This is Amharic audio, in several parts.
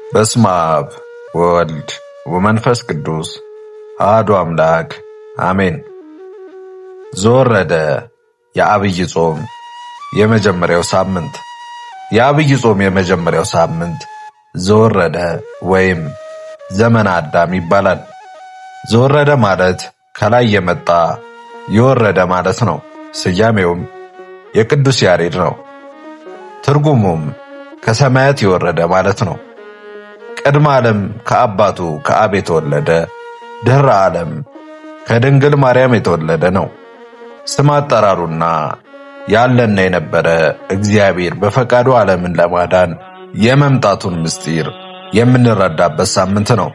በስመ አብ ወወልድ ወመንፈስ ቅዱስ አሐዱ አምላክ አሜን። ዘወረደ የዐቢይ ጾም የመጀመሪያው ሳምንት። የዐቢይ ጾም የመጀመሪያው ሳምንት ዘወረደ ወይም ዘመነ አዳም ይባላል። ዘወረደ ማለት ከላይ የመጣ የወረደ ማለት ነው። ስያሜውም የቅዱስ ያሬድ ነው። ትርጉሙም ከሰማያት የወረደ ማለት ነው። ቅድመ ዓለም ከአባቱ ከአብ የተወለደ፣ ድኅረ ዓለም ከድንግል ማርያም የተወለደ ነው። ስም አጠራሩና ያለና የነበረ እግዚአብሔር በፈቃዱ ዓለምን ለማዳን የመምጣቱን ምስጢር የምንረዳበት ሳምንት ነው።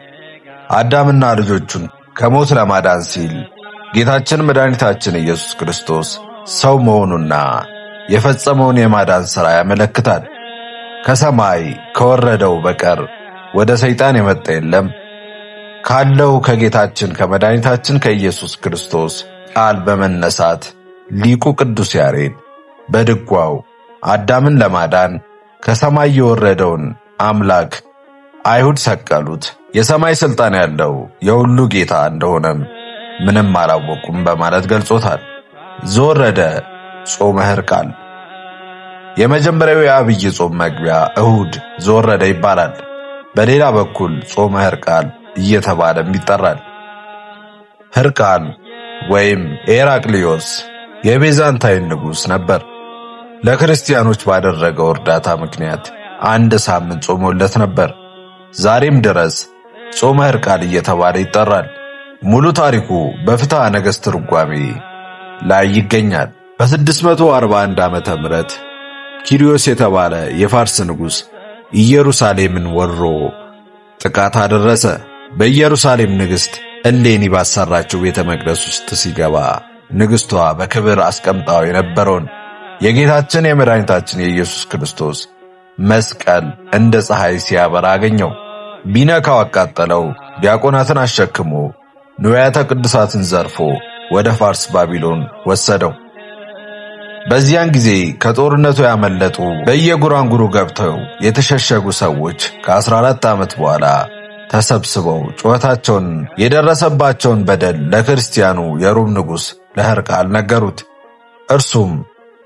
አዳምና ልጆቹን ከሞት ለማዳን ሲል ጌታችን መድኃኒታችን ኢየሱስ ክርስቶስ ሰው መሆኑና የፈጸመውን የማዳን ሥራ ያመለክታል። ከሰማይ ከወረደው በቀር ወደ ሰይጣን የመጣ የለም። ካለው ከጌታችን ከመድኃኒታችን ከኢየሱስ ክርስቶስ ቃል በመነሳት ሊቁ ቅዱስ ያሬድ በድጓው አዳምን ለማዳን ከሰማይ የወረደውን አምላክ አይሁድ ሰቀሉት፣ የሰማይ ሥልጣን ያለው የሁሉ ጌታ እንደሆነም ምንም አላወቁም በማለት ገልጾታል። ዘወረደ ጾመ ሕርቃል። የመጀመሪያው የዐቢይ ጾም መግቢያ እሁድ ዘወረደ ይባላል። በሌላ በኩል ጾመ ሕርቃል እየተባለም ይጠራል። ሕርቃል ወይም ኤራቅሊዮስ የቤዛንታይን ንጉሥ ነበር። ለክርስቲያኖች ባደረገው እርዳታ ምክንያት አንድ ሳምንት ጾሞለት ነበር። ዛሬም ድረስ ጾመ ሕርቃል እየተባለ ይጠራል። ሙሉ ታሪኩ በፍትሐ ነገሥት ትርጓሜ ላይ ይገኛል። በ641 ዓመተ ምህረት ኪሪዮስ የተባለ የፋርስ ንጉሥ ኢየሩሳሌምን ወሮ ጥቃት አደረሰ። በኢየሩሳሌም ንግሥት እሌኒ ባሰራችው ቤተ መቅደስ ውስጥ ሲገባ ንግሥቷ በክብር አስቀምጣው የነበረውን የጌታችን የመድኃኒታችን የኢየሱስ ክርስቶስ መስቀል እንደ ፀሐይ ሲያበራ አገኘው። ቢነካው አቃጠለው። ዲያቆናትን አሸክሞ ንዋያተ ቅዱሳትን ዘርፎ ወደ ፋርስ ባቢሎን ወሰደው። በዚያን ጊዜ ከጦርነቱ ያመለጡ በየጉራንጉሩ ገብተው የተሸሸጉ ሰዎች ከ14 ዓመት በኋላ ተሰብስበው ጩኸታቸውን፣ የደረሰባቸውን በደል ለክርስቲያኑ የሮም ንጉሥ ለሕርቃል ነገሩት። እርሱም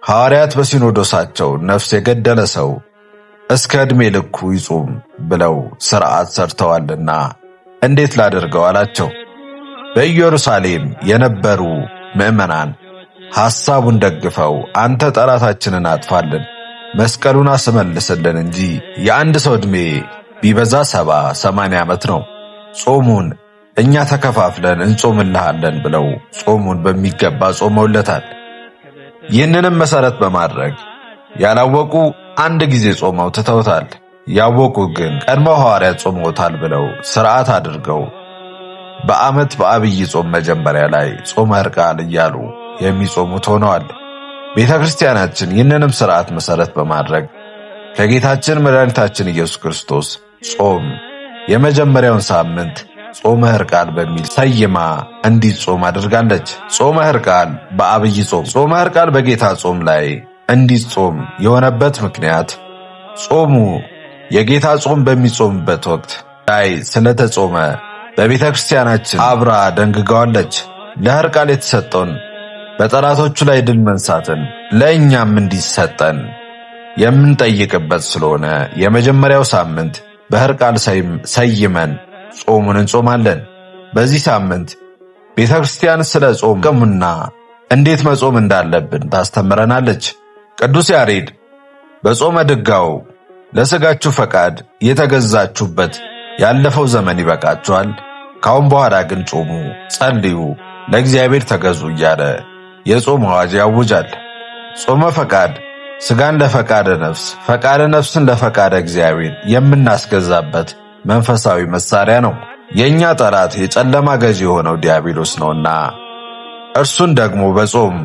ሐዋርያት በሲኖዶሳቸው ነፍስ የገደለ ሰው እስከ ዕድሜ ልኩ ይጹም ብለው ሥርዓት ሰርተዋልና እንዴት ላደርገው አላቸው። በኢየሩሳሌም የነበሩ ምዕመናን ሐሳቡን ደግፈው አንተ ጠላታችንን አጥፋልን፣ መስቀሉን አስመልስልን እንጂ የአንድ ሰው ዕድሜ ቢበዛ 70-80 ዓመት ነው፣ ጾሙን እኛ ተከፋፍለን እንጾምልሃለን ብለው ጾሙን በሚገባ ጾመውለታል። ይህንንም መሠረት በማድረግ ያላወቁ አንድ ጊዜ ጾመው ትተውታል። ያወቁ ግን ቀድመው ሐዋርያት ጾመውታል ብለው ሥርዓት አድርገው በዓመት በዐቢይ ጾም መጀመሪያ ላይ ጾመ ሕርቃል እያሉ የሚጾሙት ሆነዋል። ቤተ ክርስቲያናችን ይህንንም ሥርዓት መሠረት በማድረግ ከጌታችን መድኃኒታችን ኢየሱስ ክርስቶስ ጾም የመጀመሪያውን ሳምንት ጾመ ሕርቃል በሚል ሰይማ እንዲጾም አድርጋለች። ጾመ ሕርቃል በዐቢይ ጾም። ጾመ ሕርቃል በጌታ ጾም ላይ እንዲጾም የሆነበት ምክንያት ጾሙ የጌታ ጾም በሚጾምበት ወቅት ላይ ስለተጾመ በቤተ ክርስቲያናችን አብራ ደንግጋዋለች። ለሕርቃል የተሰጠውን በጠላቶቹ ላይ ድል መንሳትን ለእኛም እንዲሰጠን የምንጠይቅበት ስለሆነ የመጀመሪያው ሳምንት በሕርቃል ሰይመን ጾሙን እንጾማለን። በዚህ ሳምንት ቤተ ክርስቲያን ስለ ጾም ጥቅሙና እንዴት መጾም እንዳለብን ታስተምረናለች። ቅዱስ ያሬድ በጾመ ድጋው ለሥጋችሁ ፈቃድ የተገዛችሁበት ያለፈው ዘመን ይበቃችኋል፣ ካሁን በኋላ ግን ጾሙ፣ ጸልዩ፣ ለእግዚአብሔር ተገዙ እያለ የጾም አዋጅ ያውጃል። ጾመ ፈቃድ ሥጋን ለፈቃደ ነፍስ፣ ፈቃደ ነፍስን ለፈቃደ እግዚአብሔር የምናስገዛበት መንፈሳዊ መሳሪያ ነው። የእኛ ጠላት የጨለማ ገዢ የሆነው ዲያብሎስ ነውና እርሱን ደግሞ በጾም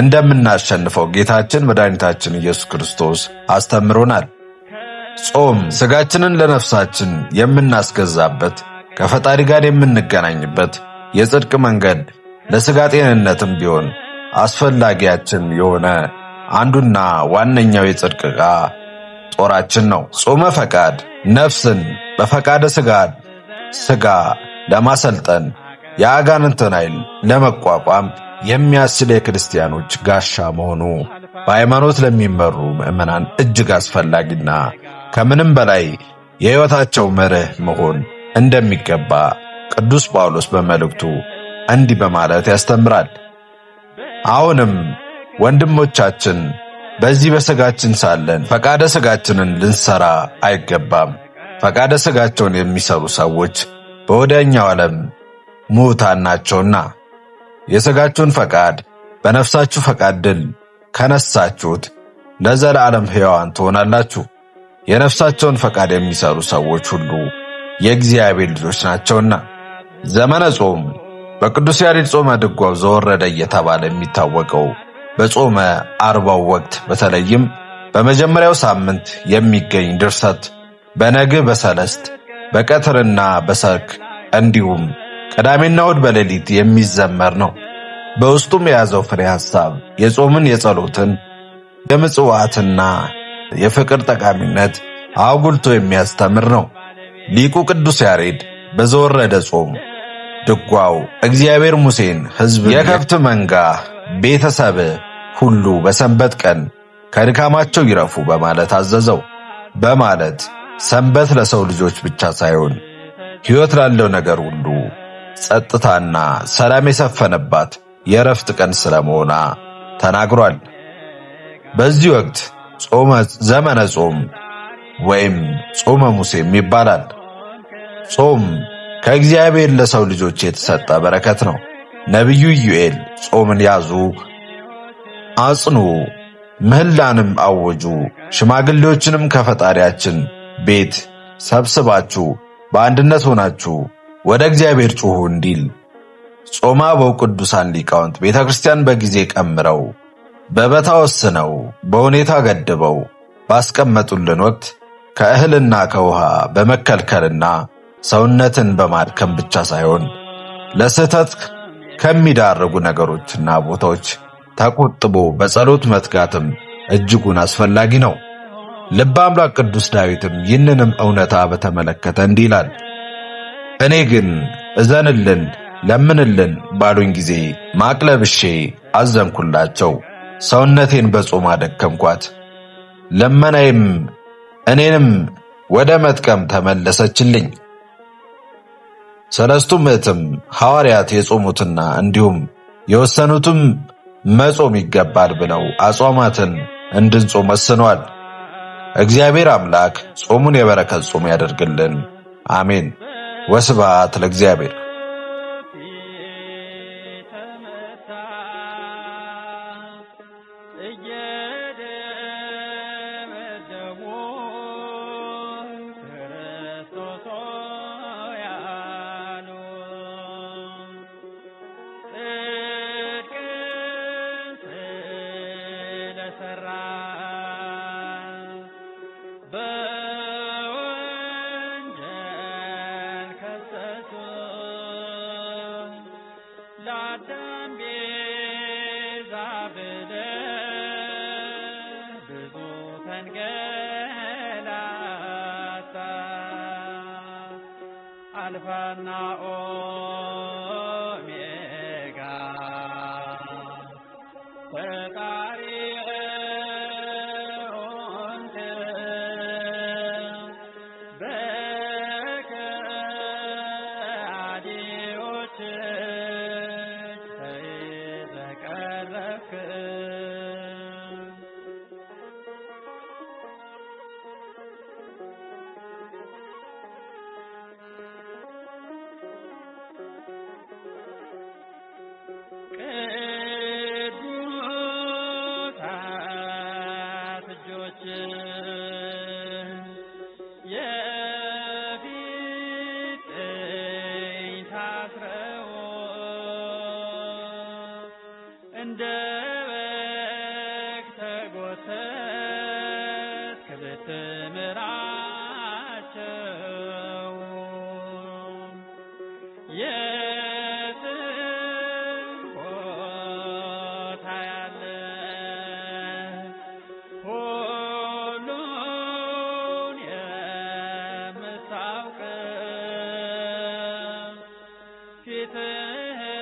እንደምናሸንፈው ጌታችን መድኃኒታችን ኢየሱስ ክርስቶስ አስተምሮናል። ጾም ሥጋችንን ለነፍሳችን የምናስገዛበት፣ ከፈጣሪ ጋር የምንገናኝበት የጽድቅ መንገድ፣ ለሥጋ ጤንነትም ቢሆን አስፈላጊያችን የሆነ አንዱና ዋነኛው የጽድቅ ዕቃ ጦራችን ነው። ጾመ ፈቃድ ነፍስን በፈቃደ ሥጋ ለማሰልጠን የአጋንንትን ኃይል ለመቋቋም የሚያስችል የክርስቲያኖች ጋሻ መሆኑ በሃይማኖት ለሚመሩ ምዕመናን እጅግ አስፈላጊና ከምንም በላይ የሕይወታቸው መርህ መሆን እንደሚገባ ቅዱስ ጳውሎስ በመልእክቱ እንዲህ በማለት ያስተምራል። አሁንም ወንድሞቻችን በዚህ በሥጋችን ሳለን ፈቃደ ሥጋችንን ልንሰራ አይገባም። ፈቃደ ሥጋቸውን የሚሰሩ ሰዎች በወዲያኛው ዓለም ሙታን ናቸውና የሥጋችሁን ፈቃድ በነፍሳችሁ ፈቃድ ድል ከነሳችሁት ለዘላለም ሕያዋን ትሆናላችሁ። የነፍሳቸውን ፈቃድ የሚሰሩ ሰዎች ሁሉ የእግዚአብሔር ልጆች ናቸውና። ዘመነ ጾም በቅዱስ ያሬድ ጾመ ድጓው ዘወረደ እየተባለ የሚታወቀው በጾመ አርባው ወቅት በተለይም በመጀመሪያው ሳምንት የሚገኝ ድርሰት በነግህ በሰለስት በቀትርና በሰርክ እንዲሁም ቅዳሜና እሑድ በሌሊት የሚዘመር ነው። በውስጡም የያዘው ፍሬ ሐሳብ የጾምን፣ የጸሎትን፣ የምጽዋትና የፍቅር ጠቃሚነት አጉልቶ የሚያስተምር ነው። ሊቁ ቅዱስ ያሬድ በዘወረደ ጾም ድጓው እግዚአብሔር ሙሴን ሕዝብ የከብት መንጋ ቤተሰብ ሁሉ በሰንበት ቀን ከድካማቸው ይረፉ በማለት አዘዘው። በማለት ሰንበት ለሰው ልጆች ብቻ ሳይሆን ሕይወት ላለው ነገር ሁሉ ጸጥታና ሰላም የሰፈነባት የእረፍት ቀን ስለመሆኗ ተናግሯል። በዚህ ወቅት ዘመነ ጾም ወይም ጾመ ሙሴም ይባላል። ጾም ከእግዚአብሔር ለሰው ልጆች የተሰጠ በረከት ነው። ነቢዩ ኢዩኤል ጾምን ያዙ፣ አጽኑ፣ ምህላንም አወጁ፣ ሽማግሌዎችንም ከፈጣሪያችን ቤት ሰብስባችሁ በአንድነት ሆናችሁ ወደ እግዚአብሔር ጩኹ እንዲል ጾመ አበው ቅዱሳን ሊቃውንት ቤተ ክርስቲያን በጊዜ ቀምረው በበታ ወስነው በሁኔታ ገድበው ባስቀመጡልን ወቅት ከእህልና ከውሃ በመከልከልና ሰውነትን በማድከም ብቻ ሳይሆን ለስህተት ከሚዳረጉ ነገሮችና ቦታዎች ተቆጥቦ በጸሎት መትጋትም እጅጉን አስፈላጊ ነው። ልበ አምላክ ቅዱስ ዳዊትም ይህንንም እውነታ በተመለከተ እንዲህ ይላል። እኔ ግን እዘንልን ለምንልን ባሉኝ ጊዜ ማቅ ለብሼ አዘንኩላቸው፣ ሰውነቴን በጾም አደከምኳት፣ ለመናዬም እኔንም ወደ መጥቀም ተመለሰችልኝ። ሰለስቱ ምዕትም ሐዋርያት የጾሙትና እንዲሁም የወሰኑትም መጾም ይገባል ብለው አጽዋማትን እንድንጾም ወስነዋል። እግዚአብሔር አምላክ ጾሙን የበረከት ጾም ያደርግልን። አሜን። ወስብሐት ለእግዚአብሔር። ለአዳም ቤዛ ብለህ ብዙ ተንገላታ። አልፋና ኦሜጋ ፈጣሪ ሆንክ በከሃዲዎች ቅዱሳት እጆች የፊጥኝ ታስረው እንደ በግ ተጎተትክ ብትምራቸው ሁሉን የምታውቅ ቤትህ